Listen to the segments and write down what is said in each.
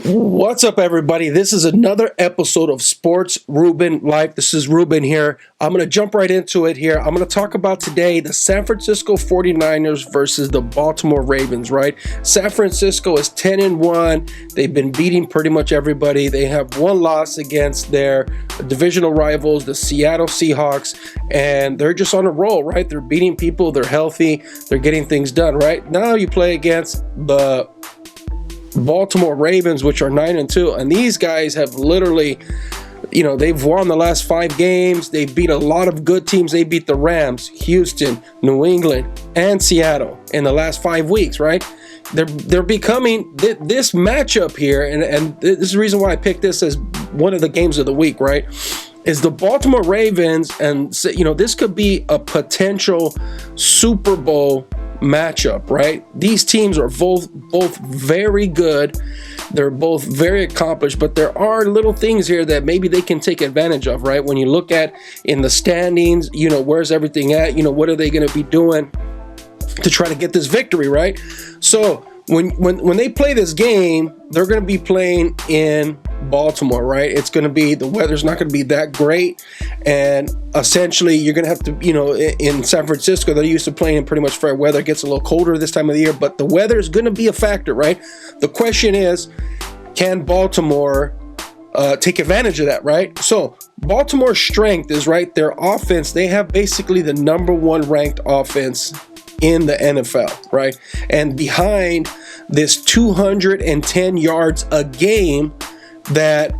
What's up, everybody? This is another episode of SPORTS-REUBEN-LIFE. This is Ruben here. I'm going to jump right into it here. I'm going to talk about today the San Francisco 49ers versus the Baltimore Ravens, right? San Francisco is 10-1. They've been beating pretty much everybody. They have one loss against their divisional rivals, the Seattle Seahawks, and they're just on a roll, right? They're beating people. They're healthy. They're getting things done, right? Now you play against the Baltimore Ravens, which are 9-2, and these guys have literally, they've won the last 5 games. They beat a lot of good teams. They beat the Rams, Houston, New England, and Seattle in the last 5 weeks, right? They're becoming this matchup here, and this is the reason why I picked this as one of the games of the week, right? Is the Baltimore Ravens, and this could be a potential Super Bowl matchup, right? These teams are both very good. They're both very accomplished, but there are little things here that maybe they can take advantage of, right? When you look at in the standings, where's everything at? What are they going to be doing to try to get this victory, right? So when they play this game, they're going to be playing in Baltimore, right? It's going to be, the weather's not going to be that great, and essentially you're going to have to, in San Francisco, they're used to playing in pretty much fair weather. It gets a little colder this time of the year, but the weather is going to be a factor, right? The question is, can Baltimore take advantage of that, right? So Baltimore's strength is, right, their offense. They have basically the number 1 ranked offense in the NFL, right? And behind this 210 yards a game that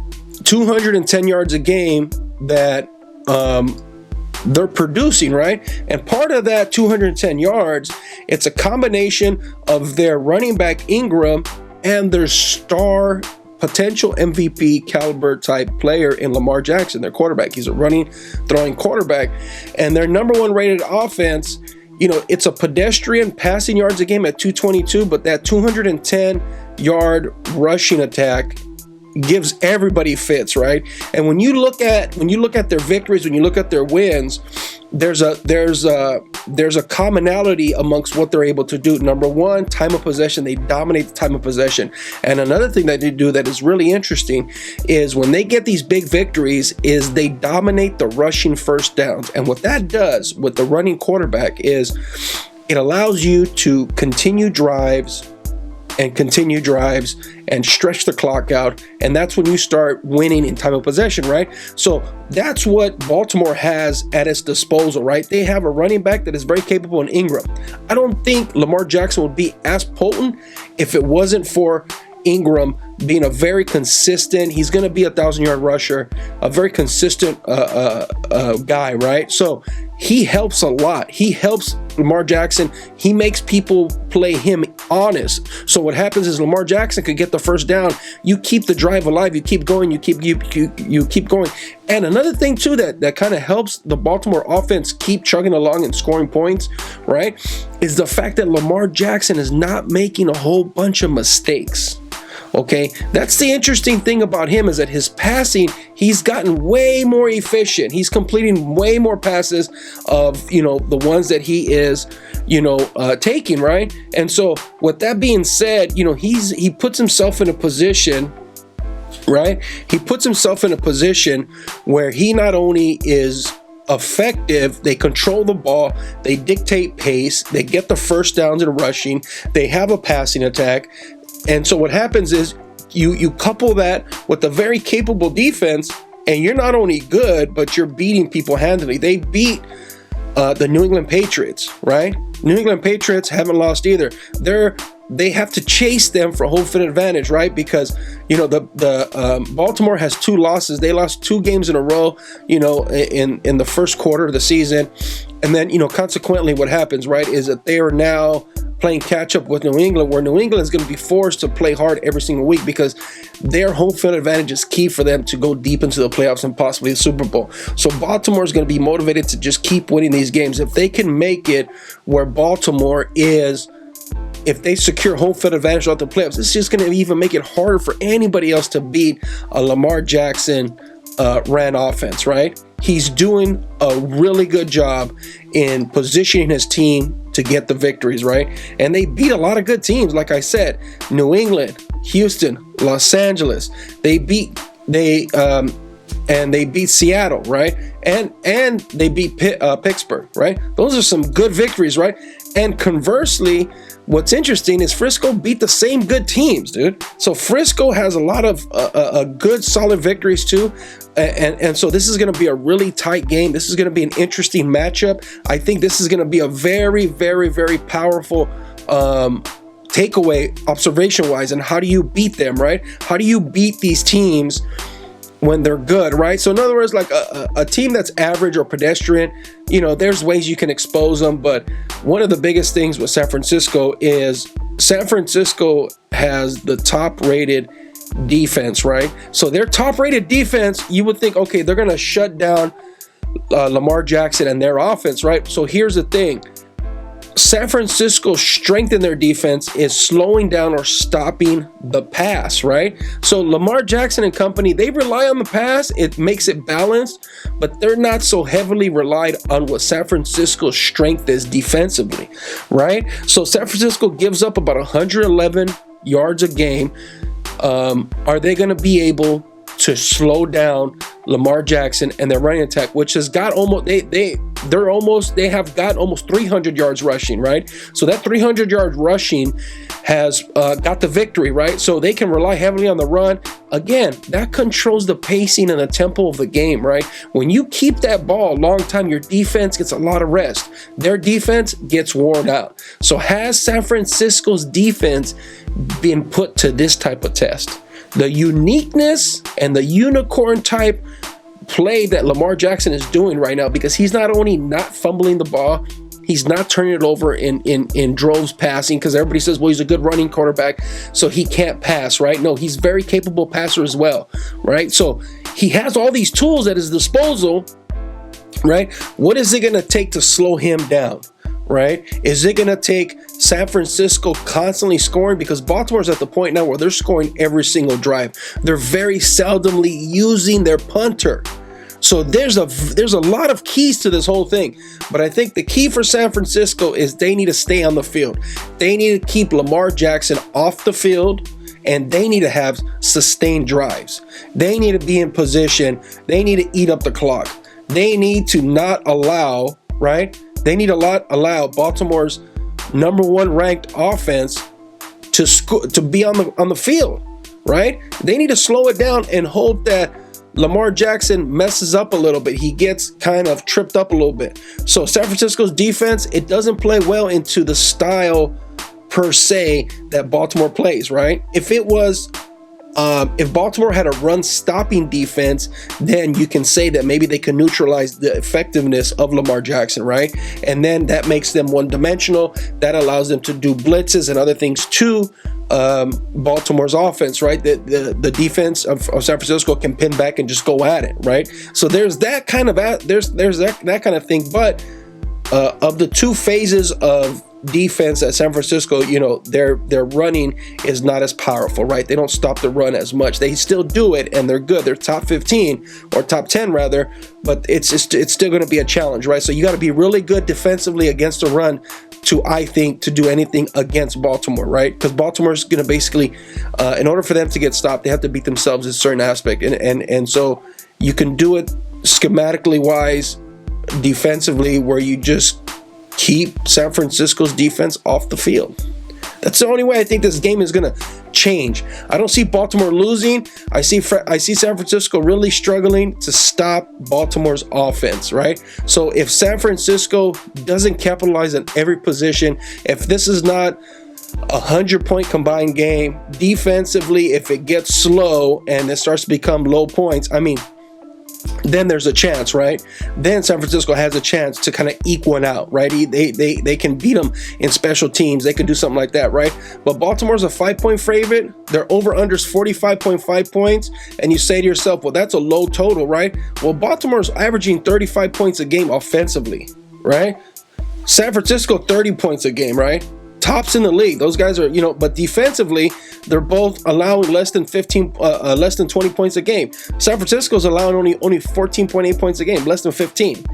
they're producing, right? And part of that 210 yards, it's a combination of their running back Ingram and their star potential MVP caliber type player in Lamar Jackson, their quarterback. He's a running, throwing quarterback, and their number 1 rated offense, it's a pedestrian passing yards a game at 222, but that 210 yard rushing attack gives everybody fits, right? And when you look at their victories, when you look at their wins, there's a commonality amongst what they're able to do. Number 1, time of possession. They dominate the time of possession. And another thing that they do that is really interesting is when they get these big victories is they dominate the rushing first downs. And what that does with the running quarterback is it allows you to continue drives and stretch the clock out, and that's when you start winning in time of possession, right? So that's what Baltimore has at its disposal, right? They have a running back that is very capable in Ingram. I don't think Lamar Jackson would be as potent if it wasn't for Ingram being a very consistent, he's going to be a 1,000-yard rusher, a very consistent guy, right? So he helps a lot. He helps Lamar Jackson. He makes people play him honest. So what happens is Lamar Jackson could get the first down. You keep the drive alive. You keep going. You keep going. And another thing too that kind of helps the Baltimore offense keep chugging along and scoring points, right, is the fact that Lamar Jackson is not making a whole bunch of mistakes. Okay, that's the interesting thing about him, is that his passing, he's gotten way more efficient. He's completing way more passes of, the ones that he is, taking, right? And so with that being said, he puts himself in a position, right? He puts himself in a position where he not only is effective, they control the ball, they dictate pace, they get the first downs in rushing, they have a passing attack. And so what happens is you couple that with a very capable defense, and you're not only good, but you're beating people handily. They beat the New England Patriots, right? New England Patriots haven't lost either. They have to chase them for home field advantage, right? Because the Baltimore has 2 losses. They lost 2 games in a row, in the first quarter of the season, and then consequently, what happens, right, is that they are now playing catch up with New England, where New England is going to be forced to play hard every single week because their home field advantage is key for them to go deep into the playoffs and possibly the Super Bowl. So Baltimore is going to be motivated to just keep winning these games. If they can make it where Baltimore is, if they secure home field advantage throughout the playoffs, it's just going to even make it harder for anybody else to beat a Lamar Jackson ran offense, right? He's doing a really good job in positioning his team to get the victories, right? And they beat a lot of good teams, like I said, New England, Houston, Los Angeles. They beat Seattle, right? And they beat Pittsburgh, right? Those are some good victories, right? And conversely, what's interesting is Frisco beat the same good teams, dude. So Frisco has a lot of good, solid victories too. And so this is going to be a really tight game. This is going to be an interesting matchup. I think this is going to be a very, very, very powerful takeaway observation-wise. And how do you beat them, right? How do you beat these teams when they're good, right? So in other words, like a team that's average or pedestrian, there's ways you can expose them. But one of the biggest things with San Francisco is San Francisco has the top-rated defense, right? So their top-rated defense, you would think, okay, they're going to shut down Lamar Jackson and their offense, right? So here's the thing. San Francisco's strength in their defense is slowing down or stopping the pass, right? So Lamar Jackson and company, they rely on the pass. It makes it balanced, but they're not so heavily relied on what San Francisco's strength is defensively, right? So San Francisco gives up about 111 yards a game. Are they going to be able to slow down Lamar Jackson and their running attack, which has got almost they have got almost 300 yards rushing, right? So that 300 yards rushing has got the victory, right? So they can rely heavily on the run. Again, that controls the pacing and the tempo of the game, right? When you keep that ball a long time, your defense gets a lot of rest. Their defense gets worn out. So has San Francisco's defense been put to this type of test? The uniqueness and the unicorn type play that Lamar Jackson is doing right now, because he's not only not fumbling the ball, he's not turning it over in droves passing, because everybody says, well, he's a good running quarterback, so he can't pass, right? No, he's very capable passer as well, right? So he has all these tools at his disposal, right? What is it going to take to slow him down? Right? Is it going to take San Francisco constantly scoring? Because Baltimore's at the point now where they're scoring every single drive. They're very seldomly using their punter. So there's a lot of keys to this whole thing. But I think the key for San Francisco is they need to stay on the field. They need to keep Lamar Jackson off the field, and they need to have sustained drives. They need to be in position. They need to eat up the clock. They need to not allow, right? They need to allow Baltimore's number one ranked offense to be on the field, right? They need to slow it down and hope that Lamar Jackson messes up a little bit. He gets kind of tripped up a little bit. So San Francisco's defense, it doesn't play well into the style per se that Baltimore plays, right? If Baltimore had a run-stopping defense, then you can say that maybe they can neutralize the effectiveness of Lamar Jackson, right? And then that makes them one-dimensional. That allows them to do blitzes and other things to Baltimore's offense, right? The defense of San Francisco can pin back and just go at it, right? So there's that kind of that kind of thing. But of the two phases of defense at San Francisco, their running is not as powerful, right? They don't stop the run as much. They still do it, and they're good. They're top 15 or top 10 rather, but it's still going to be a challenge, right? So you got to be really good defensively against the run to do anything against Baltimore, right? Because Baltimore's going to basically, in order for them to get stopped, they have to beat themselves in a certain aspect, and so you can do it schematically wise, defensively, where you just keep San Francisco's defense off the field. That's the only way I think this game is going to change. I don't see Baltimore losing. I see San Francisco really struggling to stop Baltimore's offense, right? So if San Francisco doesn't capitalize on every position, if this is not 100-point combined game, defensively, if it gets slow and it starts to become low points, then there's a chance, right? Then San Francisco has a chance to kind of eke one out, right? They can beat them in special teams. They can do something like that, right? But Baltimore's a 5-point favorite. Their over-under's 45.5 points. And you say to yourself, well, that's a low total, right? Well, Baltimore's averaging 35 points a game offensively, right? San Francisco, 30 points a game, right? Tops in the league. Those guys are, but defensively, they're both allowing less than 20 points a game. San Francisco's allowing only 14.8 points a game, less than 15.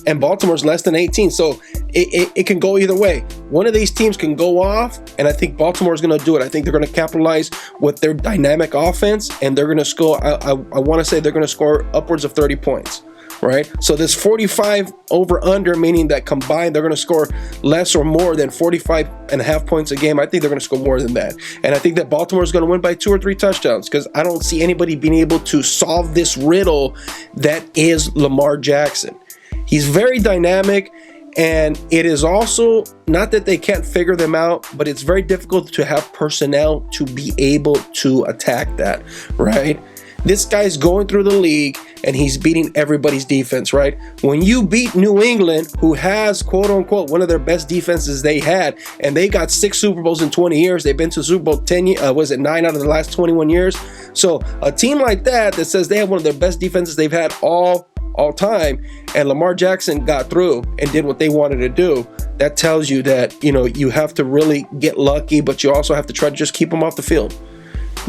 and Baltimore's less than 18. So it can go either way. One of these teams can go off, and I think Baltimore's going to do it. I think they're going to capitalize with their dynamic offense, and they're going to score. I want to say they're going to score upwards of 30 points. Right? So this 45 over under, meaning that combined they're going to score less or more than 45.5 points a game. I think they're going to score more than that. And I think that Baltimore is going to win by 2 or 3 touchdowns, because I don't see anybody being able to solve this riddle that is Lamar Jackson. He's very dynamic, and it is also not that they can't figure them out, but it's very difficult to have personnel to be able to attack that, right? This guy's going through the league and he's beating everybody's defense, right? When you beat New England, who has, quote unquote, one of their best defenses they had, and they got 6 Super Bowls in 20 years. They've been to Super Bowl 9 out of the last 21 years. So a team like that says they have one of their best defenses they've had all time, and Lamar Jackson got through and did what they wanted to do, that tells you that, you know, you have to really get lucky, but you also have to try to just keep them off the field.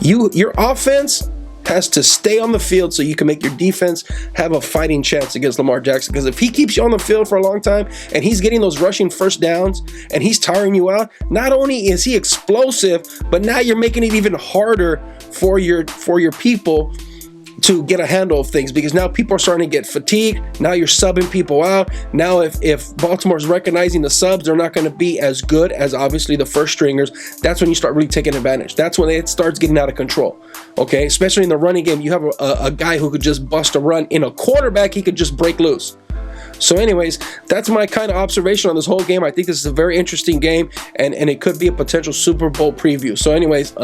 Your offense has to stay on the field so you can make your defense have a fighting chance against Lamar Jackson. Because if he keeps you on the field for a long time and he's getting those rushing first downs and he's tiring you out, not only is he explosive, but now you're making it even harder for your people to get a handle of things, because now people are starting to get fatigued. Now you're subbing people out. Now if Baltimore's recognizing the subs, they're not going to be as good as obviously the first stringers. That's when you start really taking advantage. That's when it starts getting out of control. Okay, especially in the running game, you have a guy who could just bust a run. In a quarterback, he could just break loose. So anyways, that's my kind of observation on this whole game. I think this is a very interesting game, and it could be a potential Super Bowl preview. So anyways,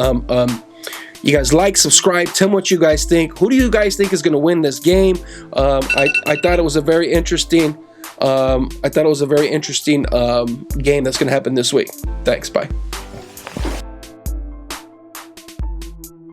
you guys like, subscribe, tell me what you guys think. Who do you guys think is going to win this game? I thought it was a very interesting game that's going to happen this week. Thanks, bye.